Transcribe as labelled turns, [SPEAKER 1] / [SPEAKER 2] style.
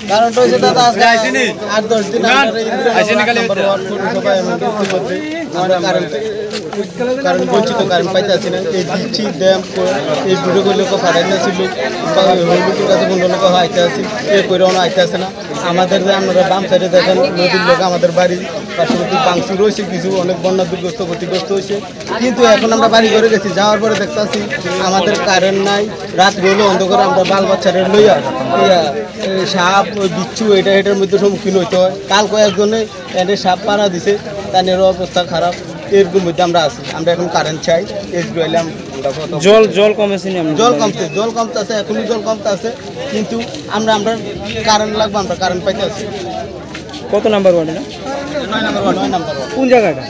[SPEAKER 1] কারণটা হচ্ছে দাদা আজকে 8-10 দিন কারণ বঞ্চিত কারণ পাইতেছি না এই দিচ্ছি ড্যাম এই ভিডিও লোক ফাটাইতেছিল হলুদের কাছে কোনো লোক আইতে আসি এ করেও আইতে আসে না আমাদের যে আপনারা বাম সাইডে দেখেন নদীর লোক আমাদের বাড়ির পার্শ্ববর্তী বাংসি রয়েছে কিছু অনেক বন্যা দুর্গ্রস্ত ক্ষতিগ্রস্ত হয়েছে কিন্তু এখন আমরা বাড়ি করে গেছি যাওয়ার পরে দেখতেছি আমাদের কারেন্ট নাই রাত্রি হলে অন্ধকার আমরা বাল বাচ্চারা লইয়া সাপ বিচ্ছু এটার মধ্যে সম্মুখীন হইতে হয় কাল কয়েকজনে এনে সাপ পাড়া দিছে তাদের অবস্থা খারাপ এরকম মধ্যে আমরা আছি আমরা এখন কারেন্ট চাই এসবি এলাম
[SPEAKER 2] জল কমেছে
[SPEAKER 1] জল কমতে আছে এখনই জল কমতে আছে কিন্তু আমরা কারেন্ট লাগবে আমরা কারেন্ট পাইতে আছি
[SPEAKER 2] কত নাম্বার ওয়ার্ডে না
[SPEAKER 1] 9 নাম্বার ওয়ার্ড
[SPEAKER 2] কোন জায়গাটা